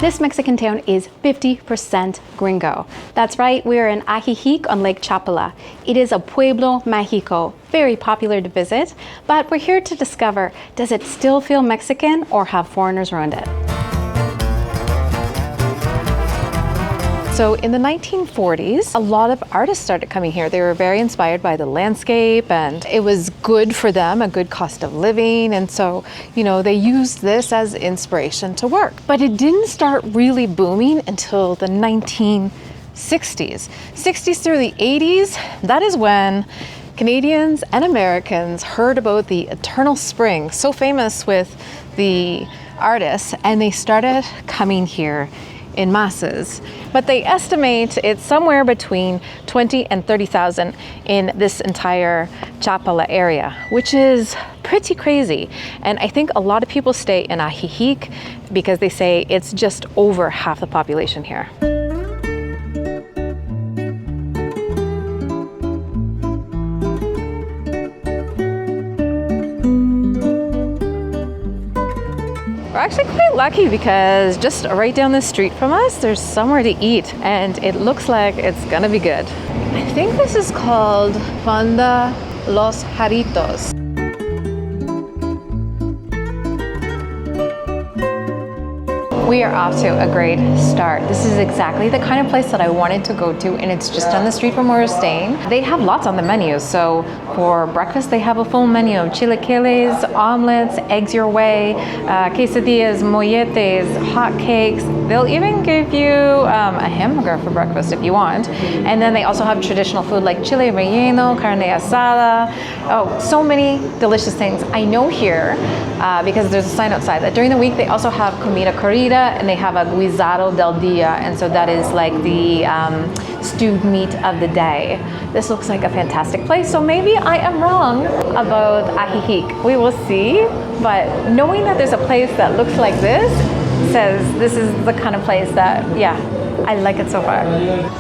This Mexican town is 50% gringo. That's right, we are in Ajijic on Lake Chapala. It is a Pueblo Magico, very popular to visit, but we're here to discover, does it still feel Mexican or have foreigners ruined it? So in the 1940s, a lot of artists started coming here. They were very inspired by the landscape and it was good for them, a good cost of living. And so, they used this as inspiration to work. But it didn't start really booming until the 1960s. 60s through the 80s, that is when Canadians and Americans heard about the eternal spring, so famous with the artists, and they started coming here in masses. But they estimate it's somewhere between 20 and 30,000 in this entire Chapala area, which is pretty crazy. And I think a lot of people stay in Ajijic because they say it's just over half the population here. We're actually quite lucky because just right down the street from us, there's somewhere to eat and it looks like it's gonna be good. I think this is called Fonda Los Jarritos. We are off to a great start. This is exactly the kind of place that I wanted to go to, and it's just down the street from where we're staying. They have lots on the menu. So for breakfast, they have a full menu of chilaquiles, omelets, eggs your way, quesadillas, molletes, hot cakes. They'll even give you a hamburger for breakfast if you want. And then they also have traditional food like chile relleno, carne asada. Oh, so many delicious things. I know here, because there's a sign outside, that during the week they also have comida corrida, and they have a guisado del dia, and so that is like the stewed meat of the day. This looks like a fantastic place, so maybe I am wrong about Ajijic. We will see, but knowing that there's a place that looks like this says this is the kind of place that, yeah, I like it so far.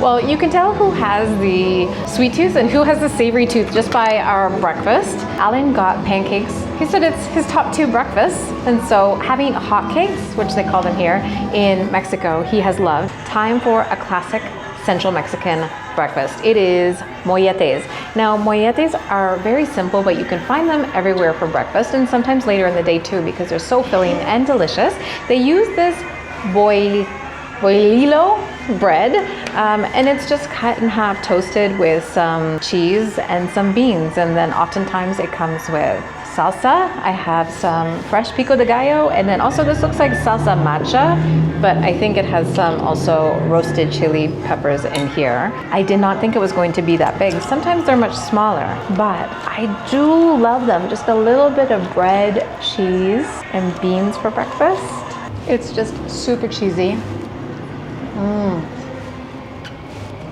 Well, you can tell who has the sweet tooth and who has the savory tooth just by our breakfast. Alan got pancakes. He said it's his top 2 breakfasts. And so having hot cakes, which they call them here in Mexico, he has loved. Time for a classic Central Mexican breakfast. It is molletes. Now, molletes are very simple, but you can find them everywhere for breakfast and sometimes later in the day too, because they're so filling and delicious. They use this boililo bread, and it's just cut in half, toasted with some cheese and some beans, and then oftentimes it comes with salsa. I have some fresh pico de gallo, and then also this looks like salsa matcha, but I think it has some also roasted chili peppers in here. I did not think it was going to be that big. Sometimes they're much smaller, but I do love them. Just a little bit of bread, cheese, and beans for breakfast. It's just super cheesy.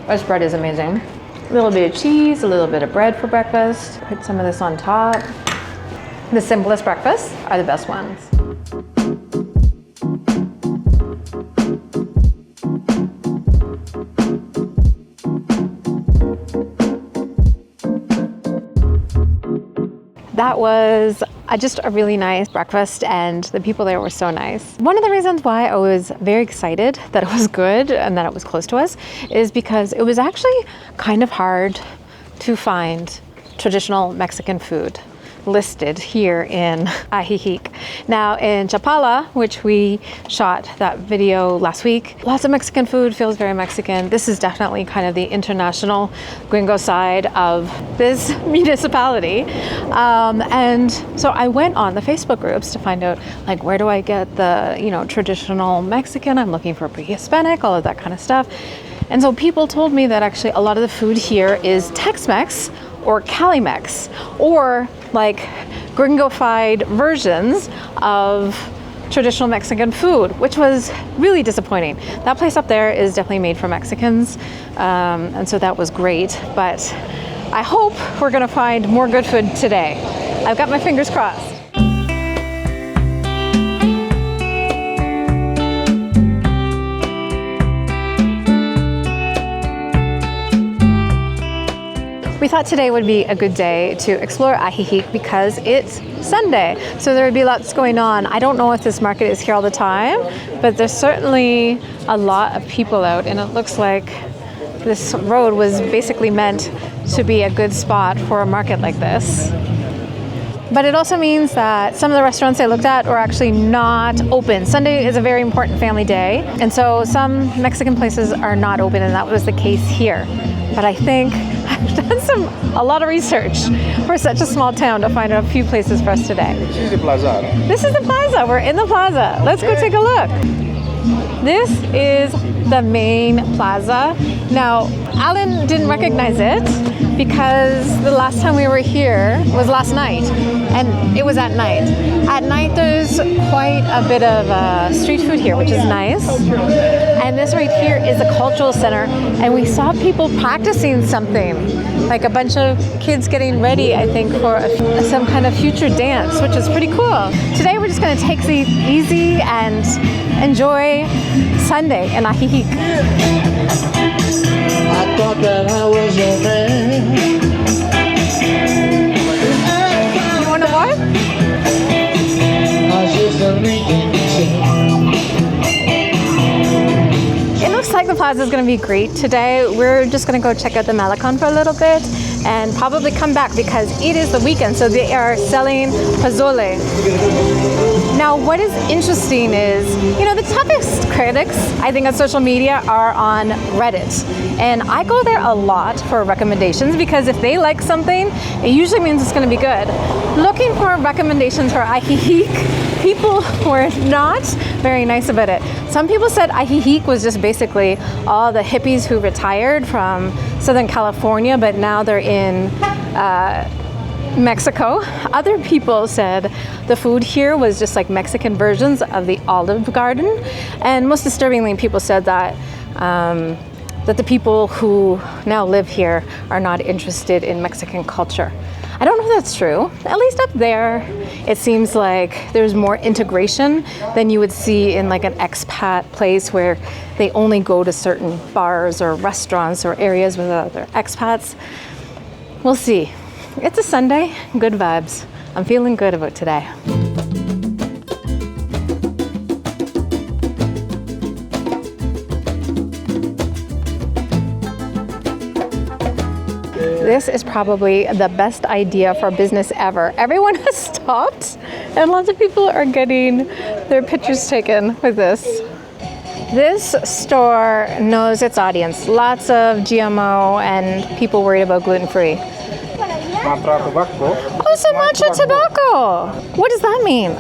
This bread is amazing. A little bit of cheese, a little bit of bread for breakfast. Put some of this on top. The simplest breakfasts are the best ones. That was just a really nice breakfast, and the people there were so nice. One of the reasons why I was very excited that it was good and that it was close to us is because it was actually kind of hard to find traditional Mexican food listed here in Ajijic. Now in Chapala, which we shot that video last week, lots of Mexican food, feels very Mexican. This is definitely kind of the international gringo side of this municipality. And so I went on the Facebook groups to find out, like, where do I get the, traditional Mexican? I'm looking for pre-Hispanic, all of that kind of stuff. And so people told me that actually a lot of the food here is Tex-Mex or Cali-Mex, or like gringofied versions of traditional Mexican food, which was really disappointing. That place up there is definitely made for Mexicans, and so that was great, but I hope we're gonna find more good food today. I've got my fingers crossed. We thought today would be a good day to explore Ajijic because it's Sunday, so there would be lots going on. I don't know if this market is here all the time, but there's certainly a lot of people out, and it looks like this road was basically meant to be a good spot for a market like this. But it also means that some of the restaurants I looked at were actually not open. Sunday is a very important family day, and so some Mexican places are not open, and that was the case here. But I think I've done a lot of research for such a small town to find a few places for us today. This is the plaza. This is the plaza. We're in the plaza. Let's go take a look. This is the main plaza. Now, Alan didn't recognize it because the last time we were here was last night, and it was at night. At night, there's quite a bit of street food here, which is nice. And this right here is the cultural center, and we saw people practicing something, like a bunch of kids getting ready, I think, for some kind of future dance, which is pretty cool. Today, we're just going to take it easy and enjoy Sunday in Ajijic. I thought that I was your man. You want to what? I was just a making It looks like the plaza is going to be great today. We're just going to go check out the Malecon for a little bit and probably come back because it is the weekend, so they are selling pozole. Now, what is interesting is, the toughest critics, I think, on social media are on Reddit. And I go there a lot for recommendations because if they like something, it usually means it's going to be good. Looking for recommendations for Ajijic, people were not very nice about it. Some people said Ajijic was just basically all the hippies who retired from Southern California, but now they're in Mexico. Other people said the food here was just like Mexican versions of the Olive Garden. And most disturbingly, people said that that the people who now live here are not interested in Mexican culture. I don't know if that's true. At least up there, it seems like there's more integration than you would see in like an expat place where they only go to certain bars or restaurants or areas with other expats. We'll see. It's a Sunday, good vibes. I'm feeling good about today. This is probably the best idea for business ever. Everyone has stopped and lots of people are getting their pictures taken with this. This store knows its audience. Lots of GMO and people worried about gluten-free. Sumatra tobacco. Oh, Sumatra tobacco! What does that mean?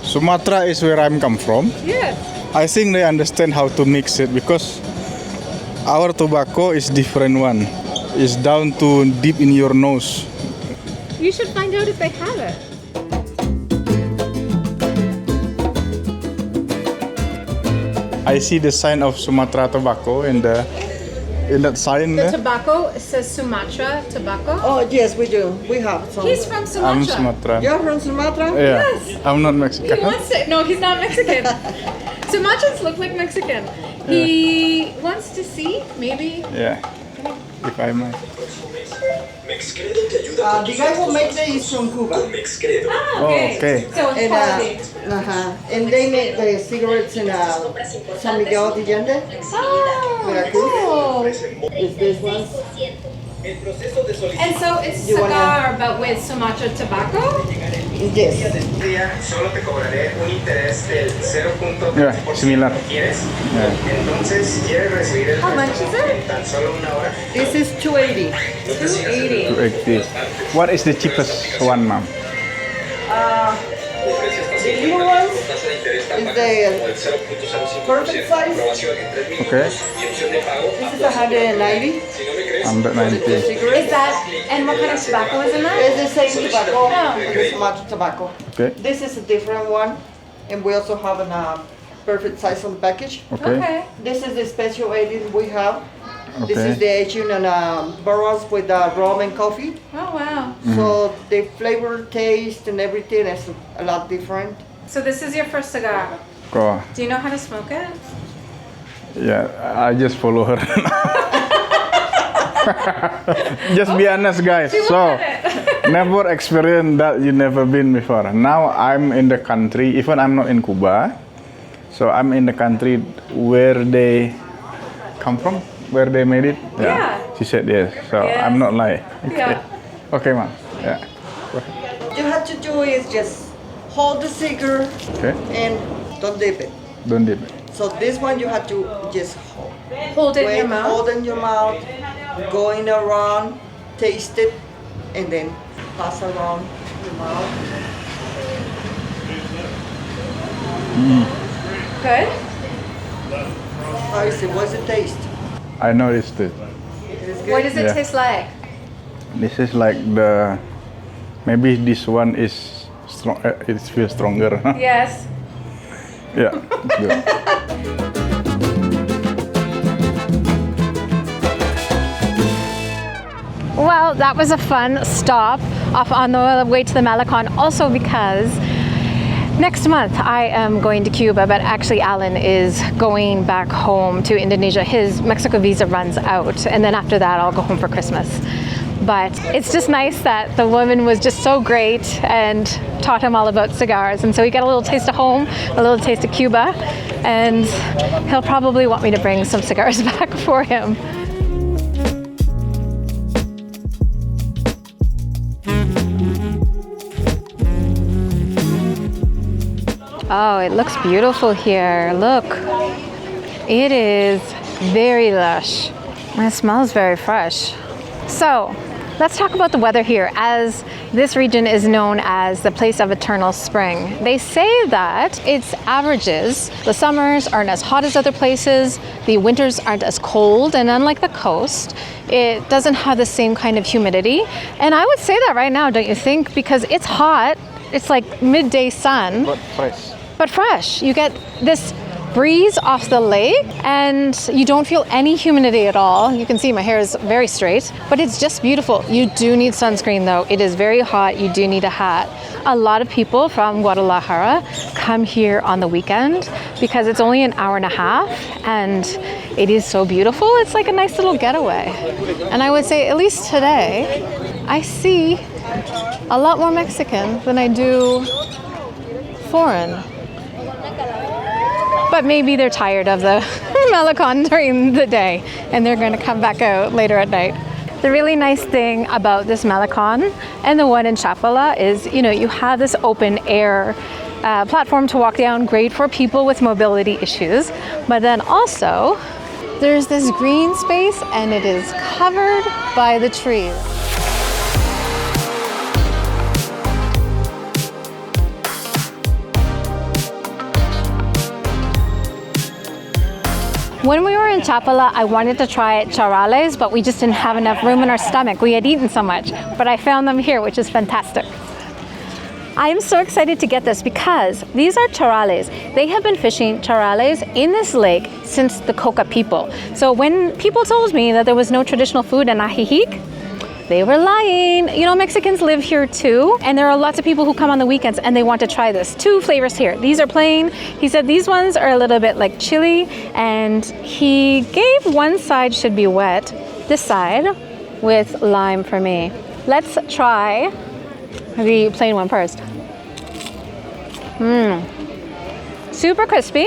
Sumatra is where I'm come from. Yes. I think they understand how to mix it because our tobacco is different one. It's down to deep in your nose. You should find out if they have it. I see the sign of Sumatra tobacco in that sign. The tobacco says Sumatra tobacco. Oh, yes, we do. We have some. He's from Sumatra. I'm Sumatra. You're from Sumatra? Yeah. Yes. I'm not Mexican. He wants to. No, he's not Mexican. Sumatrans look like Mexican. He wants to see, maybe. Yeah. If I might. The guy who makes it is from Cuba. Ah, okay. Okay. So it's quality. And they make the cigarettes in San Miguel de Allende. Oh, cool. Is this one? And so it's a cigar, but with Sumatra tobacco? Yes. Yeah, similar. Yeah. How much is it? This is 280. 280. What is the cheapest one, ma'am? The little ones is the perfect size. Okay. This is 190. 190. Is that, and what kind of tobacco is in that? It's the same tobacco, the Sumatra tobacco. Okay. This is a different one, and we also have a perfect size on the package. Okay. This is the special aging we have. Okay. This is the aging and barrels with rum and coffee. Oh, wow. So the flavor, taste, and everything is a lot different. So this is your first cigar. Go. Do you know how to smoke it? Yeah, I just follow her. Just be honest, guys. So, never experienced that you never been before. Now I'm in the country, even I'm not in Cuba. So I'm in the country where they come from, where they made it. Yeah. She said yes. So Yes. I'm not lying. Okay. Yeah. Okay, ma'am. Yeah. What you have to do is just hold the cigar Okay. and don't dip it. Don't dip it. So this one you have to just hold. Hold it in your mouth. Hold in your mouth, going around, taste it, and then pass around your mouth. Good. How is it? What's the taste? I noticed it. It is good. What does it Yeah. taste like? This is like the, maybe this one is strong. It feels stronger. Yes. Yeah, it's good. Well, that was a fun stop off on the way to the Malecon, also because next month I am going to Cuba, but actually Alan is going back home to Indonesia. His Mexico visa runs out, and then after that I'll go home for Christmas. But it's just nice that the woman was just so great and taught him all about cigars. And so he got a little taste of home, a little taste of Cuba, and he'll probably want me to bring some cigars back for him. Oh, it looks beautiful here. Look, it is very lush. And it smells very fresh. So, let's talk about the weather here, as this region is known as the place of eternal spring. They say that its averages, the summers aren't as hot as other places, the winters aren't as cold, and unlike the coast, it doesn't have the same kind of humidity. And I would say that right now, don't you think? Because it's hot, it's like midday sun. But fresh. But fresh. You get this breeze off the lake and you don't feel any humidity at all. You can see my hair is very straight, but it's just beautiful. You do need sunscreen though. It is very hot. You do need a hat. A lot of people from Guadalajara come here on the weekend because it's only an hour and a half and it is so beautiful. It's like a nice little getaway. And I would say at least today, I see a lot more Mexican than I do foreign. But maybe they're tired of the Malecon during the day and they're going to come back out later at night. The really nice thing about this Malecon and the one in Chapala is, you have this open air platform to walk down, great for people with mobility issues. But then also there's this green space and it is covered by the trees. When we were in Chapala, I wanted to try Charales, but we just didn't have enough room in our stomach. We had eaten so much, but I found them here, which is fantastic. I am so excited to get this because these are Charales. They have been fishing Charales in this lake since the Coca people. So when people told me that there was no traditional food in Ajijic, they were lying. Mexicans live here too, and there are lots of people who come on the weekends and they want to try this. 2 flavors here. These are plain. He said these ones are a little bit like chili, and he gave one side should be wet, this side with lime for me. Let's try the plain one first. Super crispy.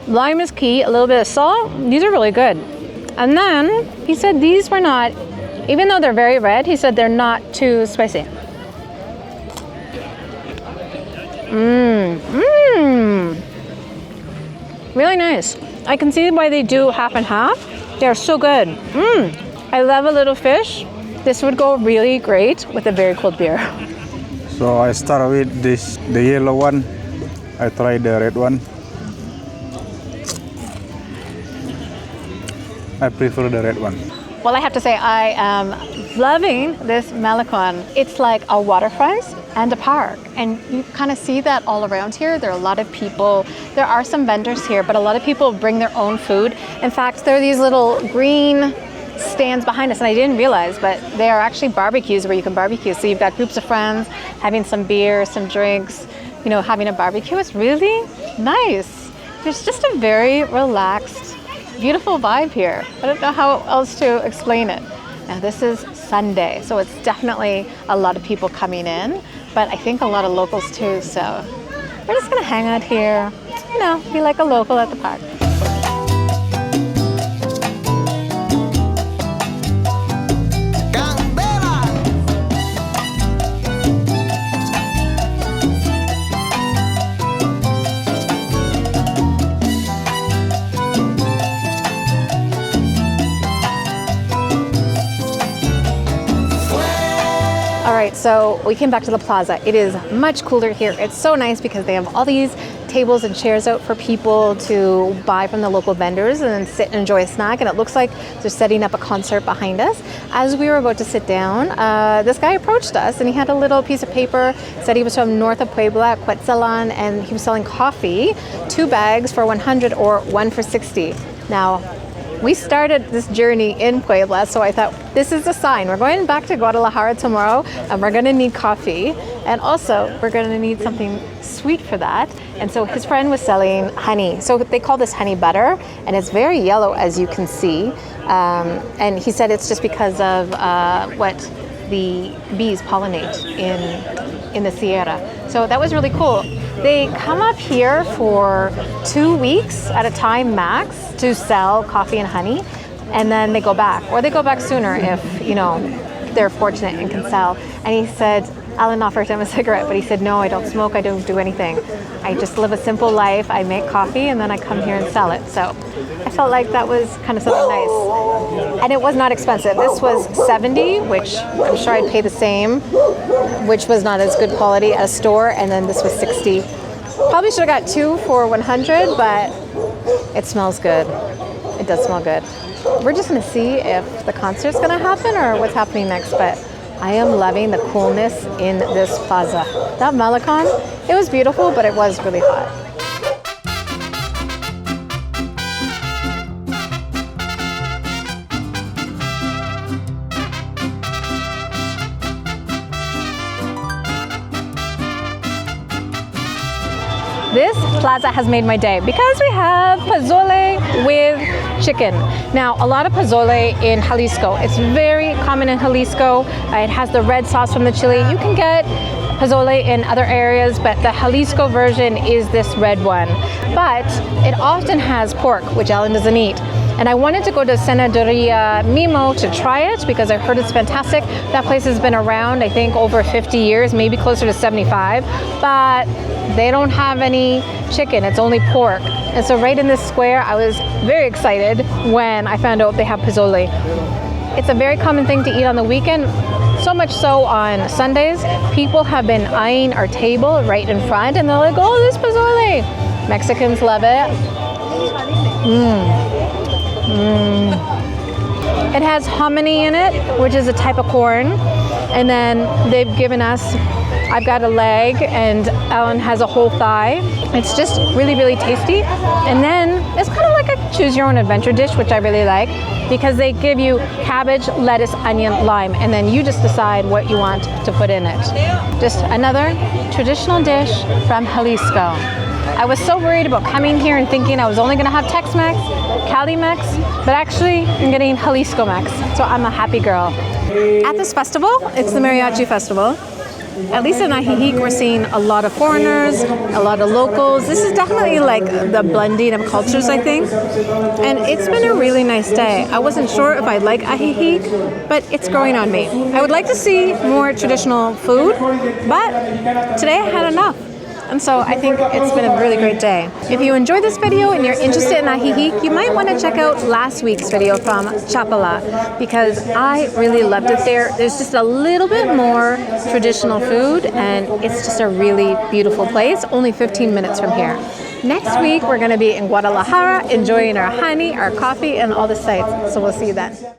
Lime is key, a little bit of salt. These are really good. And then he said these were not, even though they're very red, he said they're not too spicy. Really nice. I can see why they do half and half. They're so good. I love a little fish. This would go really great with a very cold beer. So I start with the yellow one. I try the red one. I prefer the red one. Well, I have to say I am loving this Malecon. It's like a waterfront and a park, and you kind of see that all around here. There are a lot of people. There are some vendors here, but a lot of people bring their own food. In fact, there are these little green stands behind us, and I didn't realize, but they are actually barbecues where you can barbecue. So you've got groups of friends having some beer, some drinks, having a barbecue. It's really nice. It's just a very relaxed beautiful vibe here. I don't know how else to explain it. Now this is Sunday, so it's definitely a lot of people coming in, but I think a lot of locals too, so we're just gonna hang out here, you know, be like a local at the park. All right, so we came back to the plaza. It is much cooler here. It's so nice because they have all these tables and chairs out for people to buy from the local vendors and then sit and enjoy a snack. And it looks like they're setting up a concert behind us. As we were about to sit down, this guy approached us and he had a little piece of paper, said he was from north of Puebla, Quetzalan, and he was selling coffee, 2 bags for 100 or 1 for 60. Now, we started this journey in Puebla, so I thought this is a sign. We're going back to Guadalajara tomorrow and we're gonna need coffee. And also we're gonna need something sweet for that. And so his friend was selling honey. So they call this honey butter and it's very yellow as you can see. And he said it's just because of what the bees pollinate in the Sierra. So that was really cool. They come up here for 2 weeks at a time max to sell coffee and honey, and then they go back, or they go back sooner if, you know, they're fortunate and can sell. And he said, Alan offered him a cigarette, but he said, no, I don't smoke, I don't do anything. I just live a simple life, I make coffee, and then I come here and sell it. So I felt like that was kind of something nice. And it was not expensive. This was 70, which I'm sure I'd pay the same, which was not as good quality at a store, and then this was 60. Probably should have got 2 for 100, but it smells good. It does smell good. We're just gonna see if the concert's gonna happen or what's happening next, but I am loving the coolness in this plaza. That Malecon, it was beautiful, but it was really hot. This plaza has made my day because we have pozole with chicken. Now, a lot of pozole in Jalisco. It's very common in Jalisco. It has the red sauce from the chili. You can get pozole in other areas, but the Jalisco version is this red one. But it often has pork, which Alan doesn't eat. And I wanted to go to Senadoria Mimo to try it because I heard it's fantastic. That place has been around, I think, over 50 years, maybe closer to 75, but they don't have any chicken, it's only pork. And so right in this square, I was very excited when I found out they have pozole. It's a very common thing to eat on the weekend, so much so on Sundays. People have been eyeing our table right in front and they're like, oh, this pozole. Mexicans love it. It has hominy in it, which is a type of corn. And then they've given us, I've got a leg and Alan has a whole thigh. It's just really, really tasty. And then it's kind of like a choose your own adventure dish, which I really like because they give you cabbage, lettuce, onion, lime, and then you just decide what you want to put in it. Just another traditional dish from Jalisco. I was so worried about coming here and thinking I was only gonna have Tex-Mex, Cali-Mex, but actually I'm getting Jalisco-Mex, so I'm a happy girl. At this festival, it's the Mariachi Festival. At least in Ajijic, we're seeing a lot of foreigners, a lot of locals. This is definitely like the blending of cultures, I think. And it's been a really nice day. I wasn't sure if I'd like Ajijic, but it's growing on me. I would like to see more traditional food, but today I had enough. And so I think it's been a really great day. If you enjoyed this video and you're interested in Ajijic, you might want to check out last week's video from Chapala because I really loved it there. There's just a little bit more traditional food and it's just a really beautiful place, only 15 minutes from here. Next week, we're going to be in Guadalajara enjoying our honey, our coffee, and all the sights. So we'll see you then.